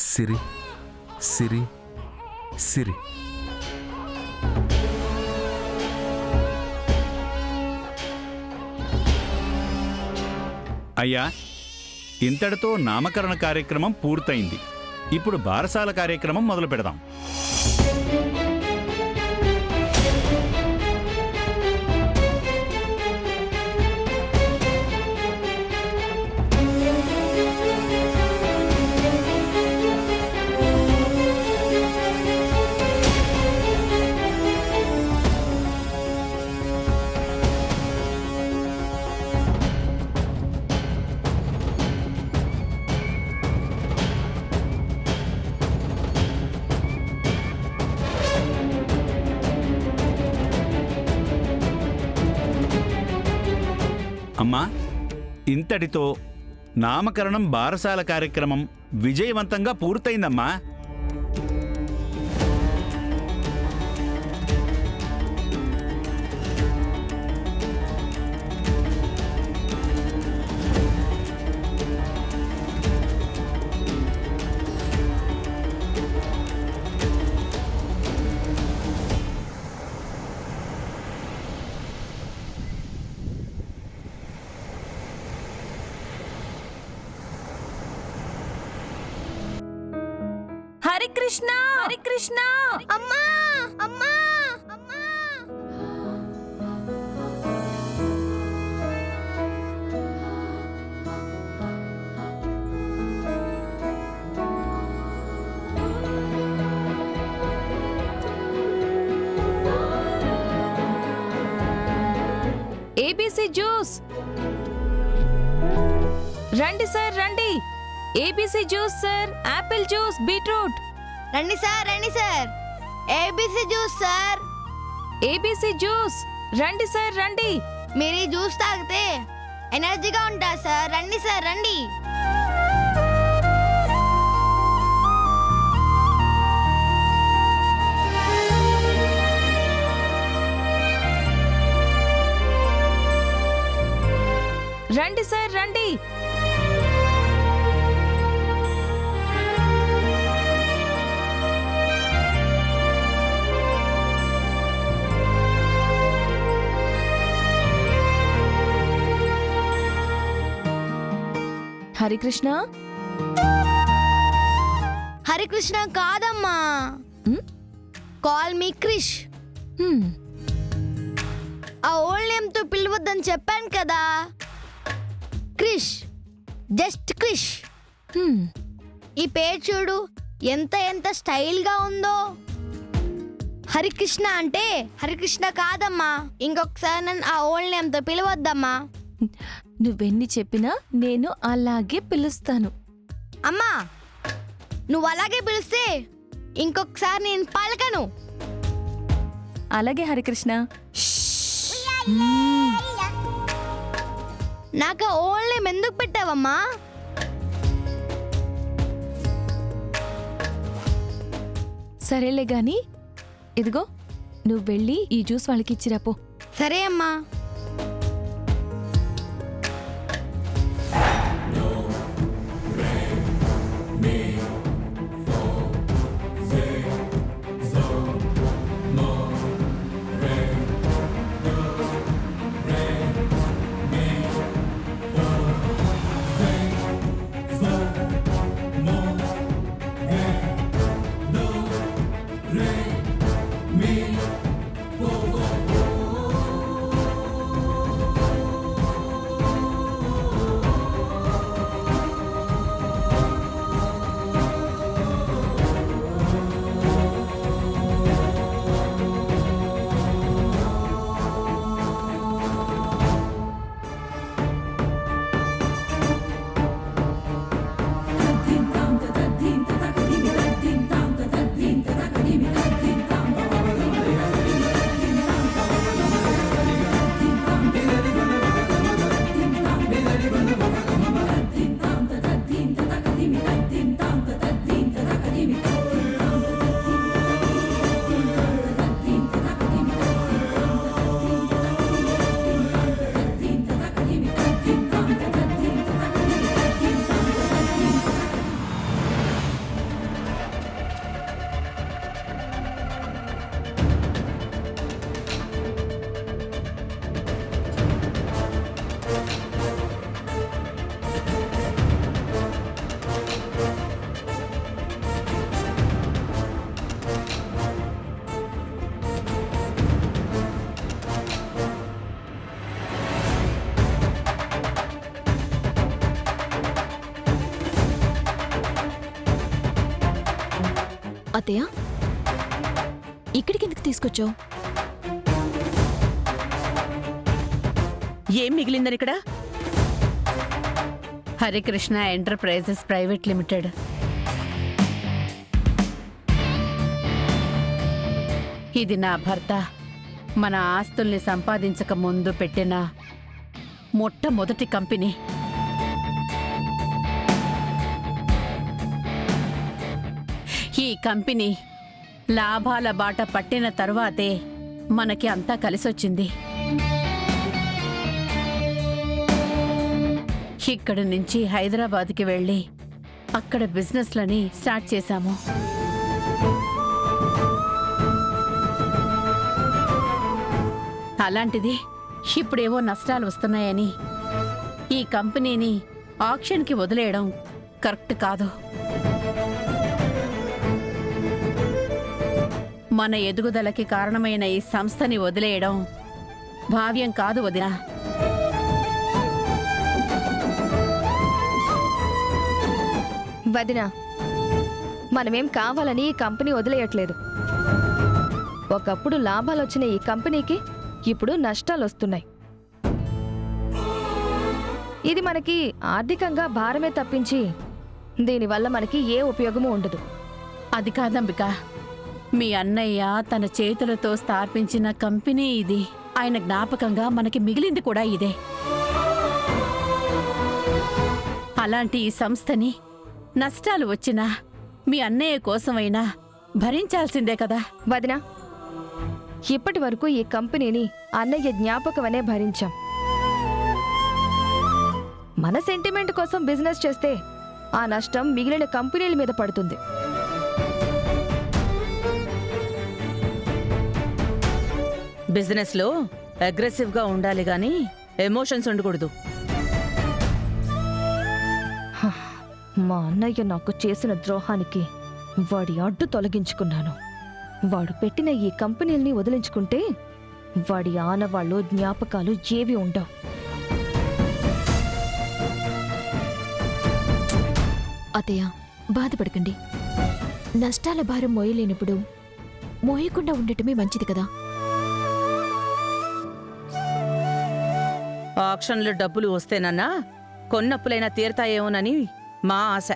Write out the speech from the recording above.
సిరి సిరి సిరి. అయ్యా, ఇంతటితో నామకరణ కార్యక్రమం పూర్తయింది. ఇప్పుడు బారసాల కార్యక్రమం మొదలు పెడదాం. అమ్మా, ఇంతటితో నామకరణం బారసాల కార్యక్రమం విజయవంతంగా పూర్తయిందమ్మా. హరి కృష్ణ, హరి కృష్ణ. అమ్మా అమ్మా అమ్మా. ఏబీసీ జ్యూస్ రండి సార్, రండి. ABC juice sir, Apple juice, beetroot. రండి సార్, రండి sir. ABC juice sir. ABC juice రండి సార్, రండి. మీరు ఈ జ్యూస్ తాగితే ఎనర్జీగా ఉంటారు సార్. రండి సార్, రండి. రండి సార్, రండి. హరికృష్ణ, హరికృష్ణ కాదమ్మా, కాల్ మీ క్రిష్. ఆ ఓల్డ్ నేమ్ తో పిలవద్దని చెప్పాను కదా. క్రిష్, జస్ట్ క్రిష్. ఈ పేరు చూడు ఎంత ఎంత స్టైల్ గా ఉందో. హరికృష్ణ అంటే హరికృష్ణ కాదమ్మా. ఇంకొకసారి నన్ను ఆ ఓల్డ్ నేమ్ తో పిలవద్దమ్మా. నువ్వెన్ని చెప్పినా నేను అలాగే పిలుస్తాను. అమ్మా, నువ్వు అలాగే పిలిస్తే ఇంకొకసారి నేను పలకను. అలాగే హరికృష్ణ. నాకు ఓల్డ్ నేమ్ ఎందుకు పెట్టావమ్మా? సరేలే గాని ఇదిగో, నువ్వు వెళ్ళి ఈ జ్యూస్ వాళ్ళకి ఇచ్చిరాపో. సరే అమ్మా. అత్తయ్య, ఇక్కడికి ఎందుకు తీసుకొచ్చావు? ఏం మిగిలిందని ఇక్కడ? Harikrishna enterprises private limited. ఇది నా భర్త మన ఆస్తుల్ని సంపాదించక ముందు పెట్టిన మొట్టమొదటి కంపెనీ. ఈ కంపెనీ లాభాల బాట పట్టిన తరువాతే మనకి అంతా కలిసొచ్చింది. ఇక్కడి నుంచి హైదరాబాద్కి వెళ్ళి అక్కడ బిజినెస్లని స్టార్ట్ చేశాము. అలాంటిది ఇప్పుడేవో నష్టాలు వస్తున్నాయని ఈ కంపెనీని ఆక్షన్కి వదిలేయడం కరెక్ట్ కాదు. మన ఎదుగుదలకి కారణమైన ఈ సంస్థని వదిలేయడం భావ్యం కాదు వదినా. వదినా, మనమేం కావాలని ఈ కంపెనీ వదిలేయట్లేదు. ఒకప్పుడు లాభాలు వచ్చిన ఈ కంపెనీకి ఇప్పుడు నష్టాలు వస్తున్నాయి. ఇది మనకి ఆర్థికంగా భారమే తప్పించి దీనివల్ల మనకి ఏ ఉపయోగము ఉండదు. అది కాదంబిక, మీ అన్నయ్య తన చేతులతో స్థాపించిన కంపెనీ ఇది. ఆయన జ్ఞాపకంగా మనకి మిగిలింది కూడా ఇదే. అలాంటి ఈ సంస్థని నష్టాలు వచ్చినా మీ అన్నయ్య కోసమైనా భరించాల్సిందే కదా. వదినా, ఇప్పటి వరకు ఈ కంపెనీని అన్నయ్య జ్ఞాపకమనే భరించాం. మన సెంటిమెంట్ కోసం బిజినెస్ చేస్తే ఆ నష్టం మిగిలిన కంపెనీల మీద పడుతుంది. బిజినెస్లో అగ్రెసివ్గా ఉండాలి గాని ఎమోషన్స్ ఉండకూడదు. మా అన్నయ్య నాకు చేసిన ద్రోహానికి వాడి అడ్డు తొలగించుకున్నాను. వాడు పెట్టిన ఈ కంపెనీల్ని వదిలించుకుంటే వాడి ఆనవాళ్ళు జ్ఞాపకాలు ఏవి ఉండవు. అతయ్య, బాధపడకండి. నష్టాల భారం మోయలేనప్పుడు మోయకుండా ఉండటమే మంచిది కదా. ఆక్షన్లో డబ్బులు వస్తేనన్నా కొన్నప్పులైనా తీరతాయేమోనని మా ఆశ.